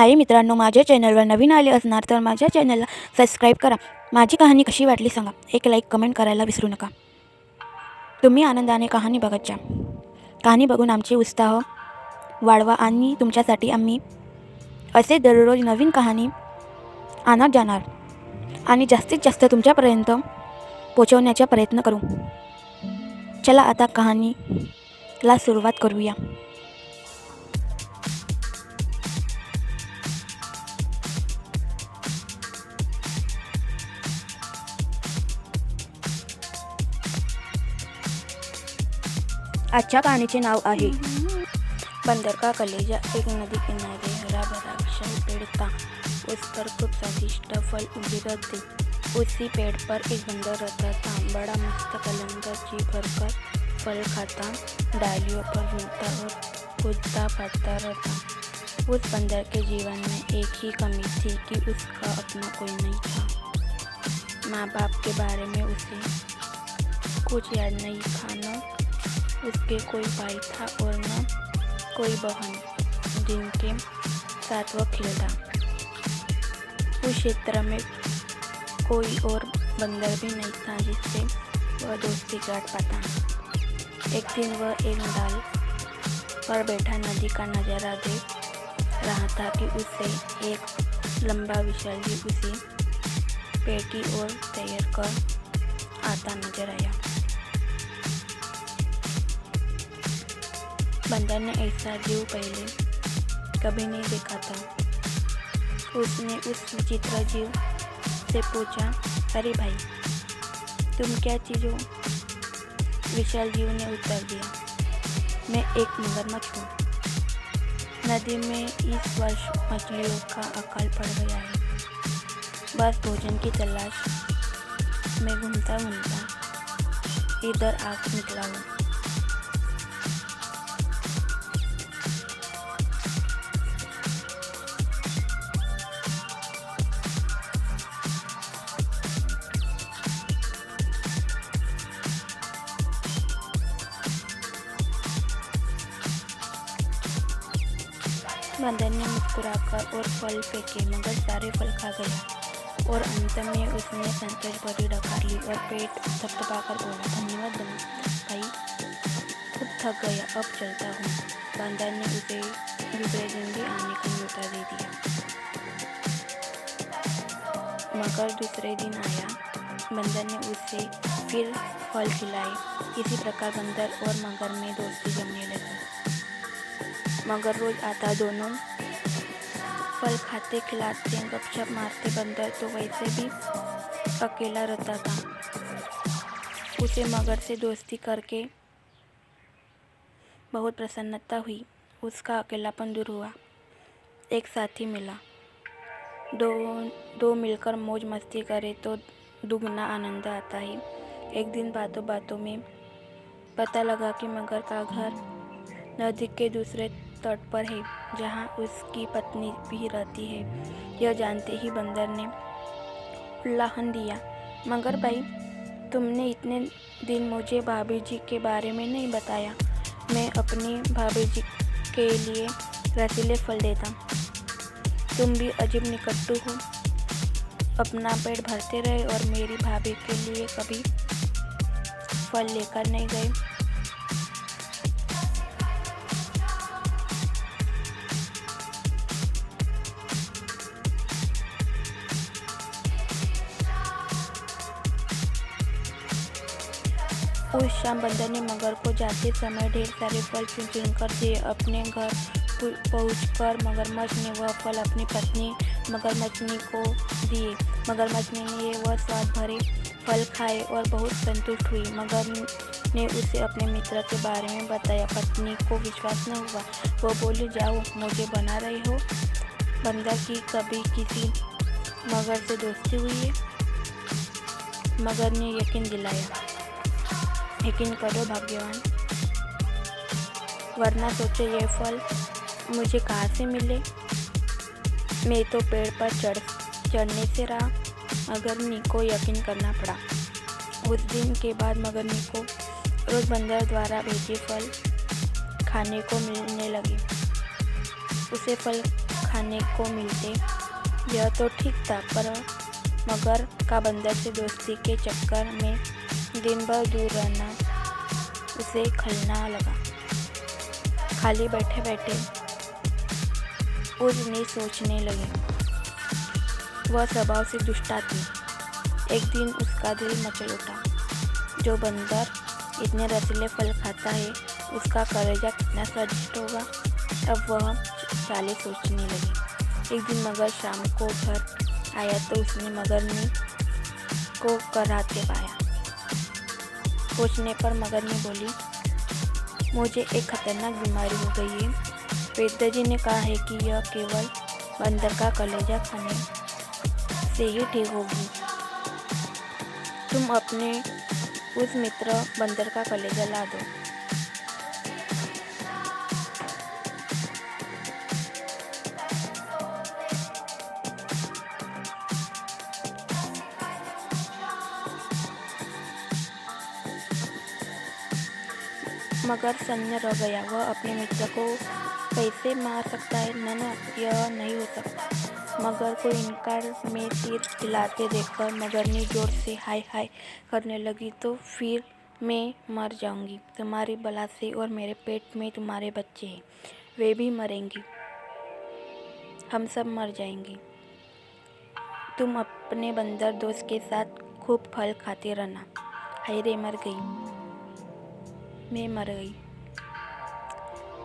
हाय मित्रांनो, माझ्या चॅनलवर नवीन आले असणार तर माझ्या चॅनलला सबस्क्राईब करा. माझी कहाणी कशी वाटली सांगा. एक लाईक कमेंट करायला विसरू नका. तुम्ही आनंदाने कहाणी बघत जा. कहाणी बघून आमचे उत्साह वाढवा आणि तुमच्यासाठी आम्ही असे दररोज नवीन कहाणी आणत जाणार आणि जास्तीत जास्त तुमच्यापर्यंत पोहोचवण्याचा प्रयत्न करू. चला आता कहाणीला सुरुवात करूया. आजच्या कहाणीचे नाव आहे बंदर का कलेजा. एक नदी किनारे हरा भरा विशाल पेड़ था. उस पर खूब स्वादिष्ट फल उगे रहते. उसी पेड़ पर एक बंदर रहता था. बड़ा मस्त कलंदर जी भरकर फल खाता, डालियों पर झूलता और कूदता फाड़ता रहता. उस बंदर के जीवन में एक ही कमी थी कि उसका अपना कोई नहीं था. माँ बाप के बारे में उसे कुछ याद नहीं था. न उसके कोई भाई था और न कोई बहन जिनके साथ वह खेलता. उस क्षेत्र में कोई और बंदर भी नहीं था जिससे वह दोस्ती काट पाता. एक दिन वह एक डाल पर बैठा नदी का नज़ारा देख रहा था कि उसे एक लंबा विशाल जीव उसे पेड़ की ओर तैर कर आता नजर आया. बंदर ने ऐसा जीव पहले कभी नहीं देखा था. उसने उस विचित्र जीव से पूछा, अरे भाई, तुम क्या चीज़ हो? विशाल जीव ने उत्तर दिया, मैं एक मगरमच्छ हूँ. नदी में इस वर्ष मछलियों का अकाल पड़ गया है. बस भोजन की तलाश में घूमता घूमता इधर आ निकला हूँ. बंदर ने मुस्कुराकर और फल फेंके मगर सारे फल खा गया और अंत में उसने संतोष भरी डकार ली और पेट थपथपाकर बोला, धन्यवाद भाई, खूब थक गया, अब चलता हूँ. बंदर ने उसे दूसरे दिन भी आने का न्योता दे दिया. मगर दूसरे दिन आया. बंदर ने उसे फिर फल खिलाए. इसी प्रकार बंदर और मगर में दोस्ती जमने लगी. मगर रोज आता, दोनों फल खाते खिलाते गपशप मारते. बंदर तो वैसे भी अकेला रहता था. उसे मगर से दोस्ती करके बहुत प्रसन्नता हुई. उसका अकेलापन दूर हुआ. एक साथी मिला. दो मिलकर मौज मस्ती करे तो दुगना आनंद आता है. एक दिन बातों बातों में पता लगा कि मगर का घर नदी के दूसरे तट पर है जहाँ उसकी पत्नी भी रहती है. यह जानते ही बंदर ने उल्लाहन दिया, मगर भाई, तुमने इतने दिन मुझे भाभी जी के बारे में नहीं बताया. मैं अपनी भाभी जी के लिए रसीले फल देता. तुम भी अजीब निकट्टू हो. अपना पेट भरते रहे और मेरी भाभी के लिए कभी फल लेकर नहीं गए. उस शाम बंदर ने मगर को जाते समय ढेर सारे फल चुन कर दिए. अपने घर पहुंचकर मगरमच्छ ने वह फल अपनी पत्नी मगरमच्छनी को दिए. मगरमच्छनी ने वह स्वाद भरे फल खाए और बहुत संतुष्ट हुई. मगर ने उसे अपने मित्र के बारे में बताया. पत्नी को विश्वास न हुआ. वो बोली, जाओ, मुझे बना रहे हो. बंदर की कभी किसी मगर से दोस्ती हुई है? मगर ने यकीन दिलाया, यकीन करो भाग्यवान, वरना सोचे ये फल मुझे कहाँ से मिले. मैं तो पेड़ पर चढ़ने से रहा. मगरनी को यकीन करना पड़ा. उस दिन के बाद मगरनी को रोज बंदर द्वारा भेजे फल खाने को मिलने लगे. उसे फल खाने को मिलते, यह तो ठीक था, पर मगर का बंदर से दोस्ती के चक्कर में दिन भर दूर रहना उसे खलना लगा। खाली बैठे बैठे उसने सोचने लगे, वह स्वभाव से दुष्टा थी। एक दिन उसका दिल मचल उठा, जो बंदर इतने रसीले फल खाता है उसका कलेजा कितना स्वादिष्ट होगा। अब वह चालें सोचने लगी। एक दिन मगर शाम को घर आया तो उसने मगरनी को कराहते पाया। पूछने पर मगरनी बोली, मुझे एक खतरनाक बीमारी हो गई है। वैद्य जी ने कहा है कि यह केवल बंदर का कलेजा खाने से ही ठीक होगी। तुम अपने उस मित्र बंदर का कलेजा ला दो। मगर सन्न रह गया। वह अपने मित्र को कैसे मार सकता है? न, यह नहीं हो सकता। मगर को इनकार में सिर हिलाते देखकर मगरनी जोर से हाय हाय करने लगी, तो फिर मैं मर जाऊंगी तुम्हारी बला से, और मेरे पेट में तुम्हारे बच्चे हैं, वे भी मरेंगे, हम सब मर जाएंगे। तुम अपने बंदर दोस्त के साथ खूब फल खाते रहना। हाय रे, मर गई, मैं मर गई।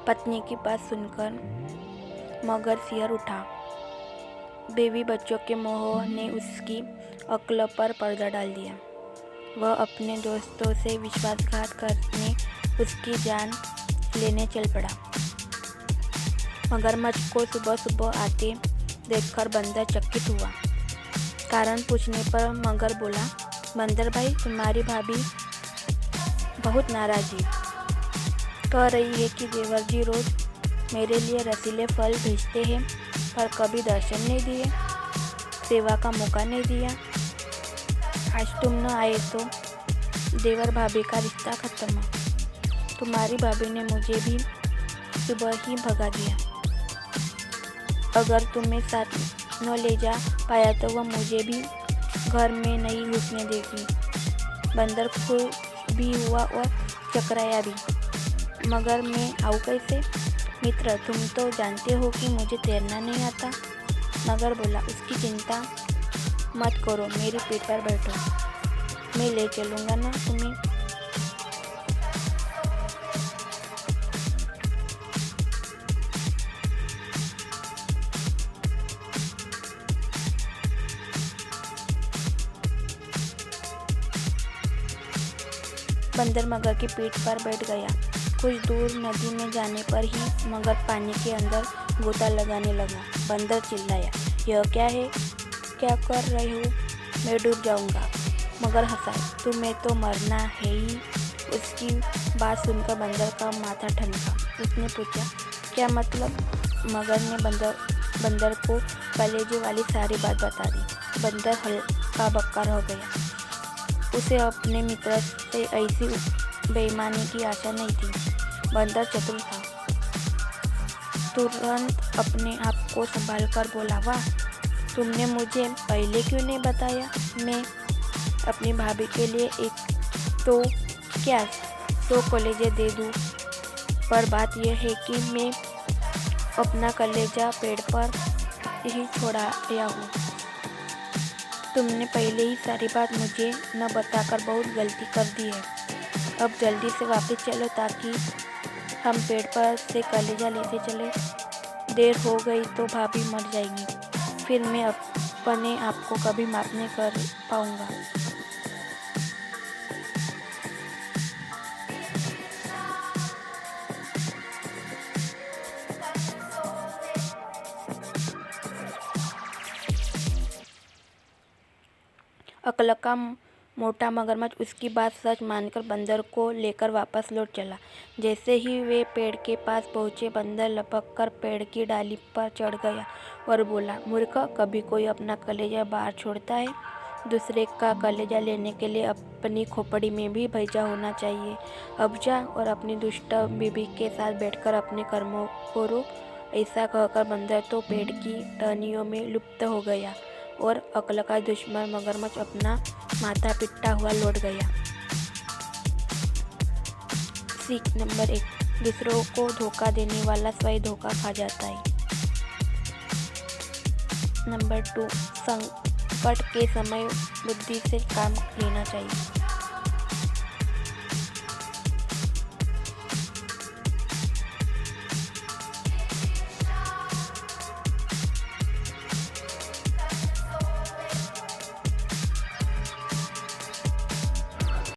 पत्नी की बात सुनकर मगर सिर उठा। बेबी बच्चों के मोह ने उसकी अक्ल पर पर्दा डाल दिया। वह अपने दोस्तों से विश्वासघात करने उसकी जान लेने चल पड़ा। मगरमच्छ को सुबह सुबह आते देखकर बंदर चकित हुआ। कारण पूछने पर मगर बोला, बंदर भाई, तुम्हारी भाभी बहुत नाराज है। कह रही है कि देवर जी रोज मेरे लिए रसीले फल भेजते हैं, पर कभी दर्शन नहीं दिए, सेवा का मौका नहीं दिया। आज तुम न आए तो देवर भाभी का रिश्ता खत्म। तुम्हारी भाभी ने मुझे भी सुबह ही भगा दिया। अगर तुम्हें साथ न ले जा पाया तो वह मुझे भी घर में नहीं घुसने देगी। बंदर खुश भी हुआ और चकराया भी। मगर मैं आऊँ कैसे? मित्र, तुम तो जानते हो कि मुझे तैरना नहीं आता। मगर बोला, उसकी चिंता मत करो, मेरी पीठ पर बैठो, मैं ले चलूँगा ना तुम्हें। बंदर मगर की पीठ पर बैठ गया। कुछ दूर नदी में जाने पर ही मगर पानी के अंदर गोता लगाने लगा। बंदर चिल्लाया, यह क्या है? क्या कर रहे हो? मैं डूब जाऊंगा। मगर हंसा, तुम्हें तो मरना है ही। उसकी बात सुनकर बंदर का माथा ठनका। उसने पूछा, क्या मतलब? मगर ने बंदर को कलेजे वाली सारी बात बता दी। बंदर हल्का बक्का रह गया। उसे अपने मित्र से ऐसी बेईमानी की आशा नहीं थी। बंदर चतुर था। तुरंत अपने आप को संभाल कर बोला, वाह, तुमने मुझे पहले क्यों नहीं बताया? मैं अपनी भाभी के लिए एक तो क्या 100 कलेजे दे दूँ, पर बात यह है कि मैं अपना कलेजा पेड़ पर ही छोड़ाया हूँ। तुमने पहले ही सारी बात मुझे न बताकर बहुत गलती कर दी है। अब जल्दी से वापस चलो ताकि हम पेड़ पर से कलेजा लेते चले। देर हो गई तो भाभी मर जाएगी, फिर मैं अपने आप को कभी माफ नहीं कर पाऊँगा। अक्ल का मोटा मगरमच्छ उसकी बात सच मानकर बंदर को लेकर वापस लौट चला। जैसे ही वे पेड़ के पास पहुंचे, बंदर लपक कर पेड़ की डाली पर चढ़ गया और बोला, मूर्ख, कभी कोई अपना कलेजा बाहर छोड़ता है? दूसरे का कलेजा लेने के लिए अपनी खोपड़ी में भी भेजा होना चाहिए। अब जा और अपनी दुष्ट बीबी के साथ बैठकर अपने कर्मों को रो। ऐसा कहकर बंदर तो पेड़ की टहनियों में लुप्त हो गया और अक्ल का दुश्मन मगरमच्छ अपना माथा पिटता हुआ लौट गया। सीख नंबर 1, दूसरों को धोखा देने वाला स्वयं धोखा खा जाता है। नंबर 2, संकट के समय बुद्धि से काम लेना चाहिए।